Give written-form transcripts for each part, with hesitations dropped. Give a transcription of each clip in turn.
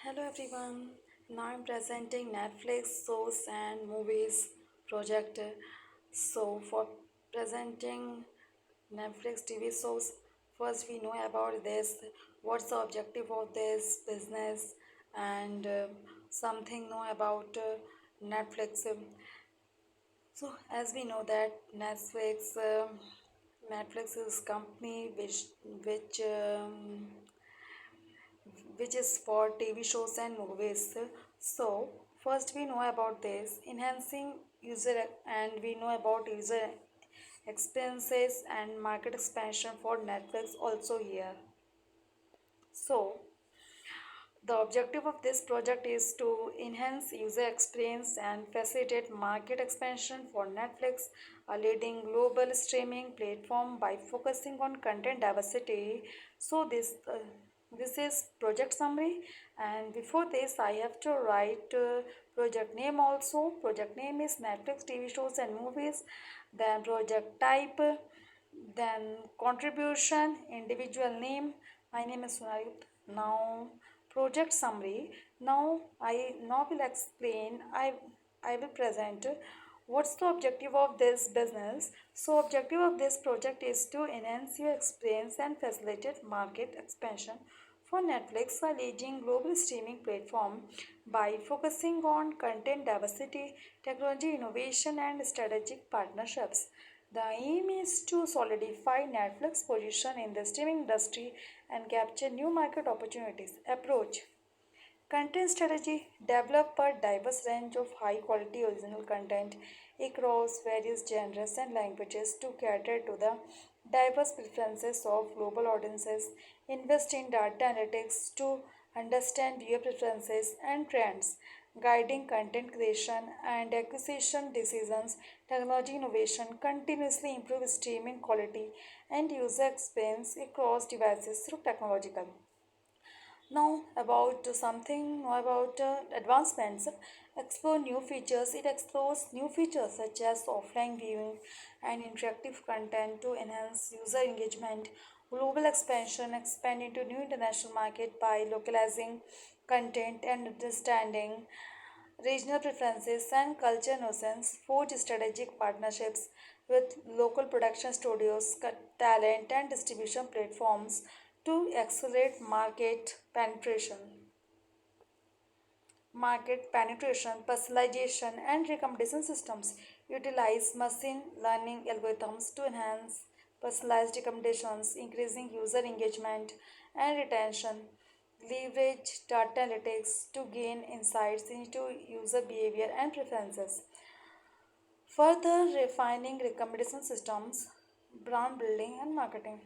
Hello everyone. Now I'm presenting Netflix shows and movies project. So for presenting Netflix TV shows, first we know about this. What's the objective of this business and something know about Netflix. So as we know that Netflix is company which is for TV shows and movies. So, first we know about this enhancing user and we know about user experiences and market expansion for Netflix also here. So, the objective of this project is to enhance user experience and facilitate market expansion for Netflix, a leading global streaming platform by focusing on content diversity. So this is project summary, and before this I have to write project name also. Project name is Netflix TV shows and movies, then project type, then contribution, individual name. My name is Sonali. Now project summary. Now will explain. I will present what's the objective of this business. So objective of this project is to enhance your experience and facilitate market expansion for Netflix, a leading global streaming platform, by focusing on content diversity, technology innovation, and strategic partnerships. The aim is to solidify Netflix's position in the streaming industry and capture new market opportunities. Approach: content strategy: develop a diverse range of high quality original content across various genres and languages to cater to the diverse preferences of global audiences. Invest in data analytics to understand viewer preferences and trends, guiding content creation and acquisition decisions. Technology innovation: continuously improve streaming quality and user experience across devices through technological. Now about advancements. Explore new features. It explores new features such as offline viewing and interactive content to enhance user engagement. Global expansion: expand into new international market by localizing content and understanding regional preferences and culture nuisance. Forge strategic partnerships with local production studios, talent, and distribution platforms to accelerate market penetration, personalization, and recommendation systems. Utilize machine learning algorithms to enhance personalized recommendations, increasing user engagement and retention. Leverage data analytics to gain insights into user behavior and preferences. Further refining recommendation systems, brand building, and marketing.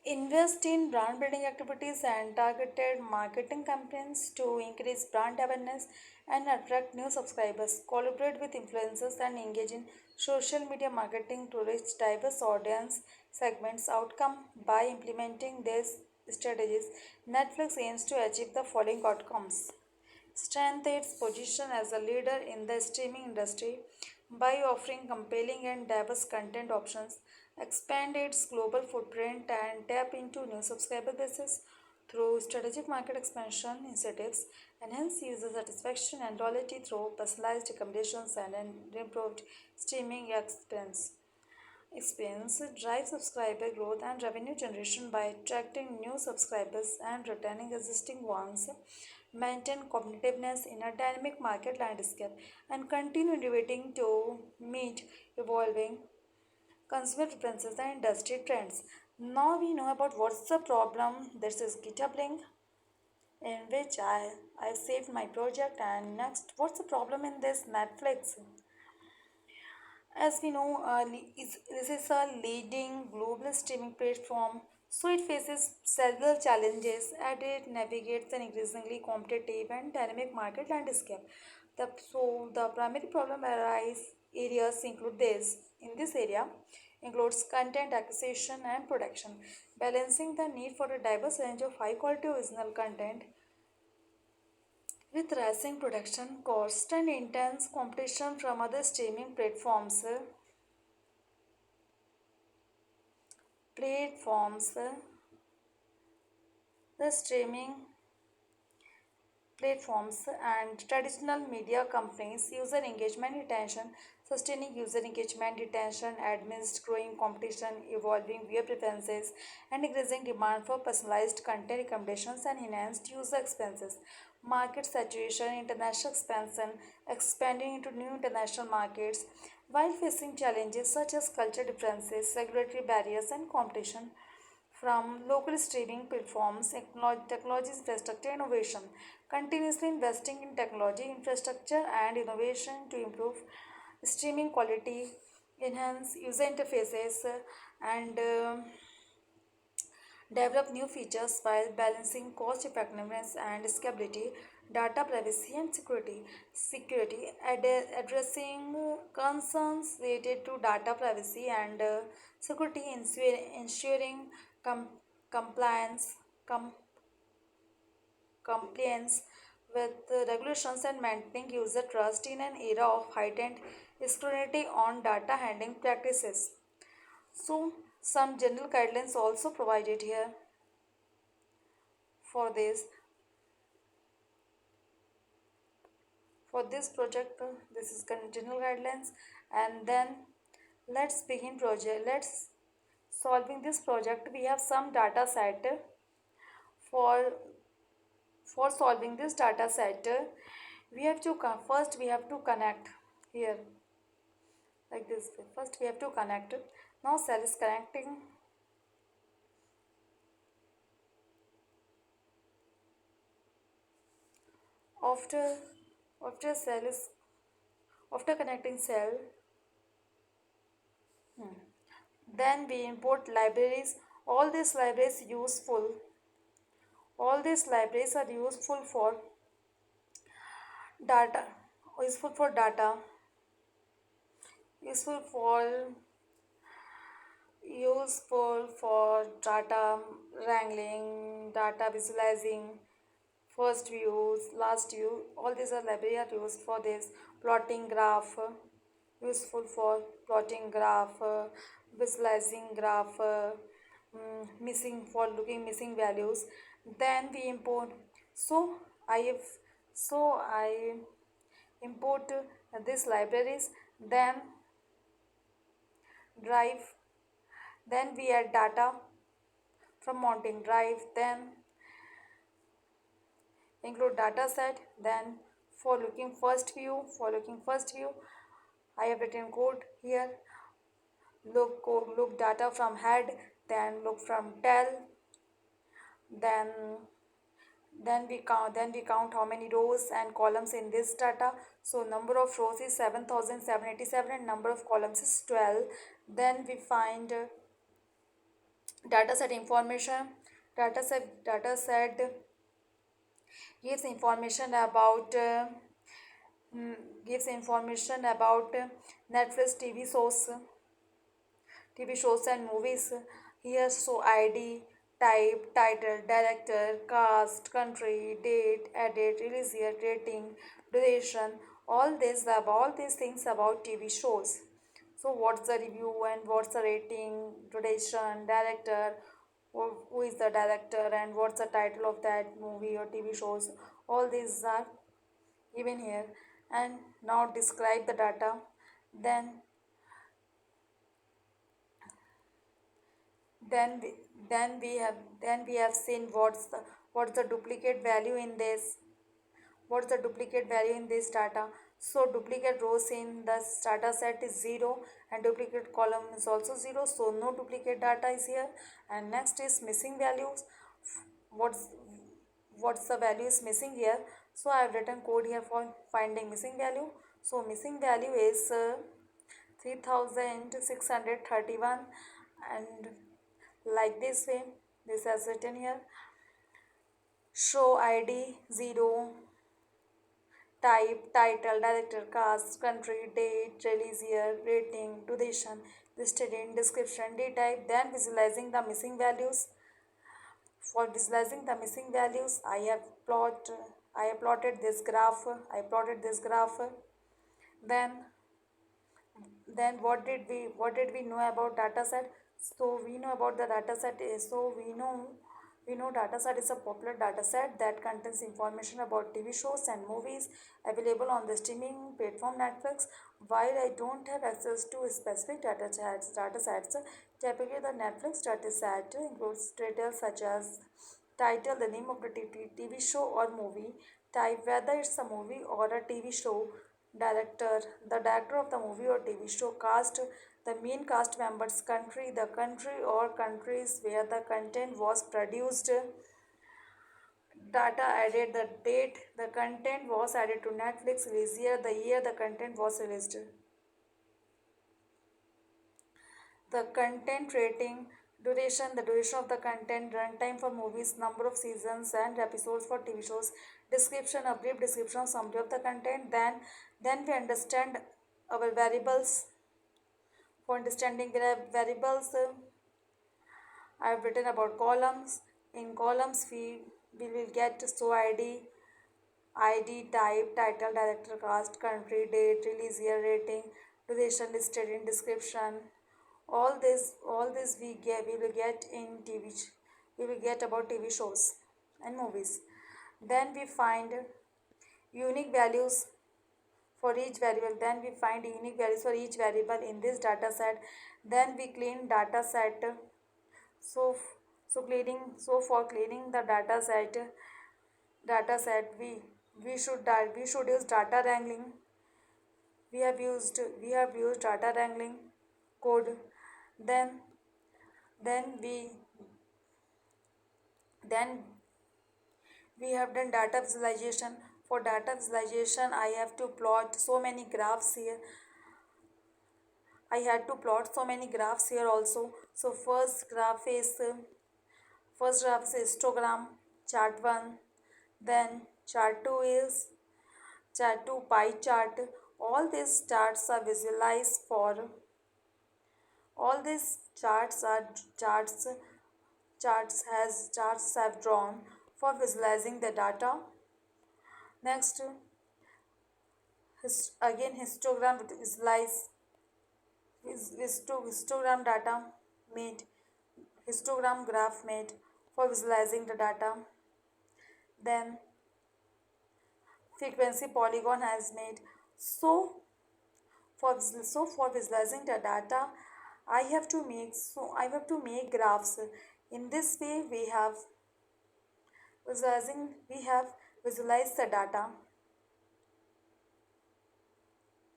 Invest in brand building activities and targeted marketing campaigns to increase brand awareness and attract new subscribers. Collaborate with influencers and engage in social media marketing to reach diverse audience segments. Outcome: by implementing these strategies, Netflix aims to achieve the following outcomes: strengthen its position as a leader in the streaming industry by offering compelling and diverse content options, expand its global footprint, and tap into new subscriber bases through strategic market expansion initiatives, enhance user satisfaction and loyalty through personalized recommendations and an improved streaming experience, drive subscriber growth and revenue generation by attracting new subscribers and retaining existing ones, maintain competitiveness in a dynamic market landscape, and continue innovating to meet evolving consumer preferences and industry trends. Now we know about what's the problem. This is GitHub link in which I saved my project. And next, what's the problem in this Netflix? As we know, this is a leading global streaming platform, so it faces several challenges as it navigates an increasingly competitive and dynamic market landscape. The primary problem arise areas include this. In this area, includes content acquisition and production, balancing the need for a diverse range of high quality original content with rising production costs and intense competition from other streaming platforms. The streaming platforms and traditional media companies, user engagement retention, sustaining user engagement retention amidst growing competition, evolving viewer preferences, and increasing demand for personalized content recommendations and enhanced user experiences. Market saturation, international expansion, expanding into new international markets, while facing challenges such as culture differences, regulatory barriers, and competition from local streaming platforms, technology infrastructure innovation, continuously investing in technology infrastructure and innovation to improve streaming quality, enhance user interfaces, and develop new features while balancing cost effectiveness and scalability, data privacy and security addressing concerns related to data privacy and security, ensuring com- compliance com- compliance with regulations and maintaining user trust in an era of heightened scrutiny on data handling practices. So, some general guidelines also provided here for this project. This is general guidelines, and then let's begin project. Let's solving this project. We have some data set for solving this data set. We have to first we have to connect here like this. First we have to connect. Now cell is connecting. After cell is after connecting cell, then we import libraries. All these libraries useful. All these libraries are data, useful for data, useful for data wrangling, data visualizing, first views, last view. All these are library are used for this. Plotting graph, useful for plotting graph, visualizing graph, missing for looking missing values. Then we import. So I have I import these libraries. Then drive. Then we add data from mounting drive. Then include data set. Then for looking first view, I have written code here. Look data from head, then look from tail, then we count how many rows and columns in this data. So number of rows is 7787 and number of columns is 12. Then we find data set information. Data set gives information about gives information about Netflix TV shows and movies. Here, so ID, type, title, director, cast, country, date, edit, release year, rating, duration. All these things about TV shows. So, what's the review and what's the rating, duration, director, who is the director, and what's the title of that movie or TV shows. All these are given here. And now describe the data. Then then we, then we have seen what's the duplicate value in this. What's the duplicate value in this data? So duplicate rows in the data set is 0 and duplicate column is also 0. So no duplicate data is here. And next is missing values. What's what's the value is missing here? So I have written code here for finding missing value. So missing value is 3631, and like this way this has written here. Show ID 0, type, title, director, cast, country, date, release year, rating, duration listed in description, dtype. Then visualizing the missing values. For visualizing the missing values, I have plotted this graph. Then what did we know about data set? So we know about the data set is, so we We know dataset is a popular dataset that contains information about TV shows and movies available on the streaming platform Netflix. While I don't have access to specific datasets, typically the Netflix dataset includes details such as title, the name of the TV show or movie, type whether it's a movie or a TV show, director, the director of the movie or TV show, cast, the main cast members, country, the country or countries where the content was produced, data added, the date the content was added to Netflix release year, the year the content was released, the content rating, duration, the duration of the content, runtime for movies, number of seasons and episodes for TV shows, description, a brief description, summary of the content. Then we understand our variables. For understanding variables, I have written about columns. In columns, we will get show ID, type, title, director, cast, country, date, release year, rating, duration listed in description. All this we will get in TV. We will get about TV shows and movies. Then we find unique values for each variable. Then we find unique values for each variable in this data set. Then we clean data set. So for cleaning the data set we should use data wrangling. We have used data wrangling code. Then then then we have done data visualization. For data visualization, I have to plot so many graphs here. I had to plot so many graphs here also. So first graph is histogram, chart 1. Then chart 2 is chart 2 pie chart. All these charts are visualized for all these charts have drawn for visualizing the data. Next, again histogram visualize histogram data made histogram graph made for visualizing the data. Then frequency polygon has made. So for visualizing the data, I have to make graphs. In this way we have visualized the data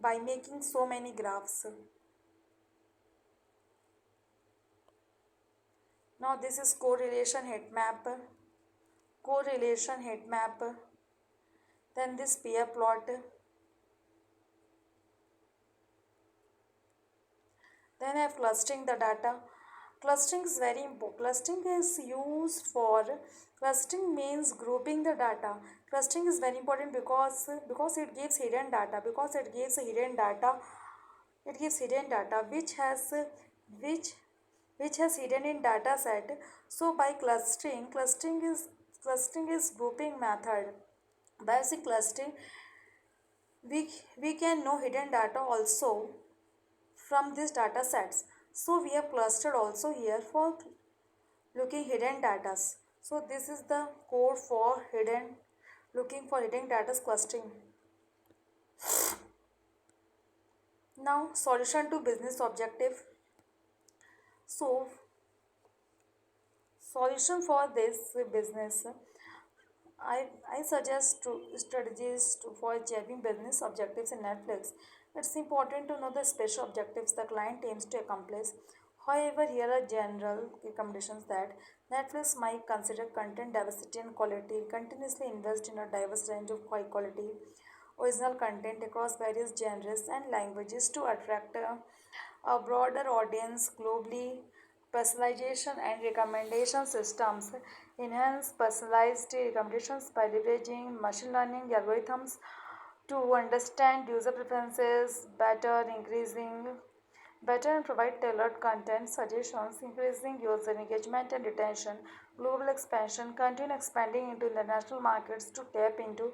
by making so many graphs. Now this is correlation heat map. Then this pair plot. Then I have clustering the data. Clustering is very important. Clustering means grouping the data. Clustering is very important because it gives hidden data. It gives hidden data which has hidden in data set. So by clustering is grouping method. By using clustering, we we can know hidden data also from these data sets. So we have clustered also here for looking hidden data. So this is the code for looking for hidden data clustering. Now solution to business objective. So solution for this business, I suggest strategies for achieving business objectives in Netflix. It's important to know the special objectives the client aims to accomplish. However, here are general recommendations that Netflix might consider content diversity and quality, continuously invest in a diverse range of high quality original content across various genres and languages to attract a broader audience globally. Personalization and recommendation systems enhance personalized recommendations by leveraging machine learning algorithms to understand user preferences better and provide tailored content suggestions, increasing user engagement and retention. Global expansion, continue expanding into international markets to tap into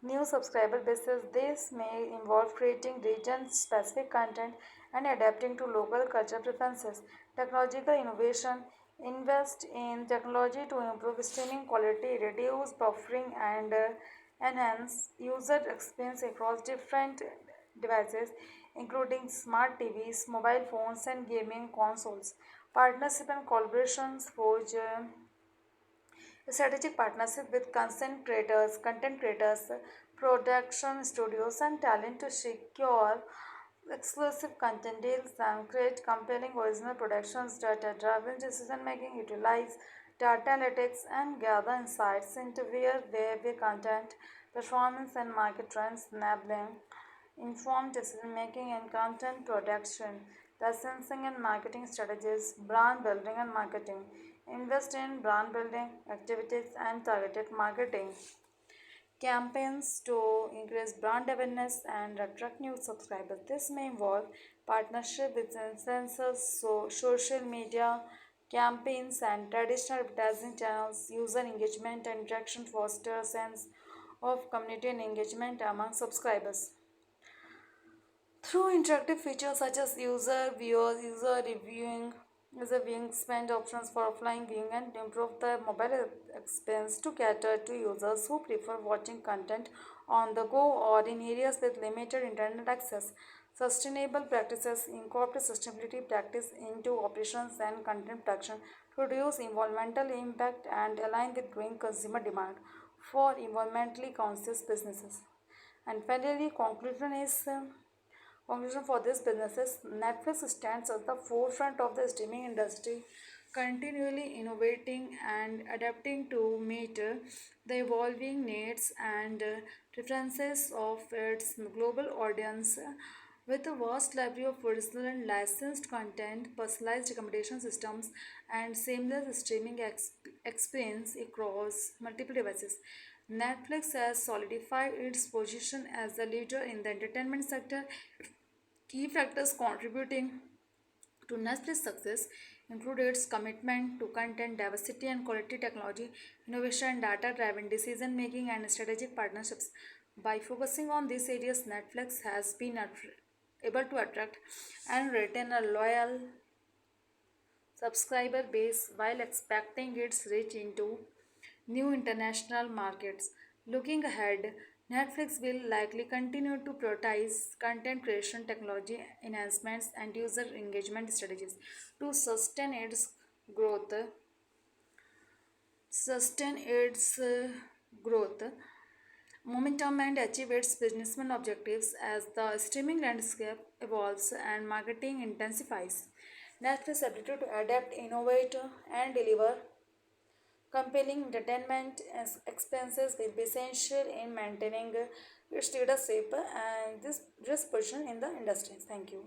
new subscriber bases. This may involve creating region specific content and adapting to local cultural preferences. Technological innovation, Invest in technology to improve streaming quality, reduce buffering, and enhance user experience across different devices, including smart TVs, mobile phones, and gaming consoles. Partnership and collaborations forge strategic partnership with content creators, production studios, and talent to secure exclusive content deals and create compelling original productions. Data-driven decision-making utilize data analytics and gather insights into where web content, performance, and market trends, enabling informed decision-making in content production, licensing and marketing strategies, brand building and marketing. Invest in brand building activities and targeted marketing campaigns to increase brand awareness and attract new subscribers. This may involve partnership with influencers, social media campaigns, and traditional advertising channels. User engagement and interaction foster a sense of community and engagement among subscribers. Through interactive features such as user viewing, spend options for offline viewing, and improve the mobile experience to cater to users who prefer watching content on the go or in areas with limited internet access. Sustainable practices incorporate sustainability practice into operations and content production to reduce environmental impact and align with growing consumer demand for environmentally conscious businesses. And finally, conclusion for this businesses, Netflix stands at the forefront of the streaming industry, continually innovating and adapting to meet the evolving needs and preferences of its global audience. With a vast library of original and licensed content, personalized recommendation systems, and seamless streaming experience across multiple devices, Netflix has solidified its position as the leader in the entertainment sector. Key factors contributing to Nestle's success include its commitment to content diversity and quality, technology, innovation, data driven decision making, and strategic partnerships. By focusing on these areas, Netflix has been able to attract and retain a loyal subscriber base while expecting its reach into new international markets. Looking ahead, Netflix will likely continue to prioritize content creation, technology enhancements, and user engagement strategies to growth, sustain its growth momentum and achieve its businessman objectives as the streaming landscape evolves and marketing intensifies. Netflix's ability to adapt, innovate, and deliver compelling entertainment expenses will be essential in maintaining its leadership and this position in the industry. Thank you.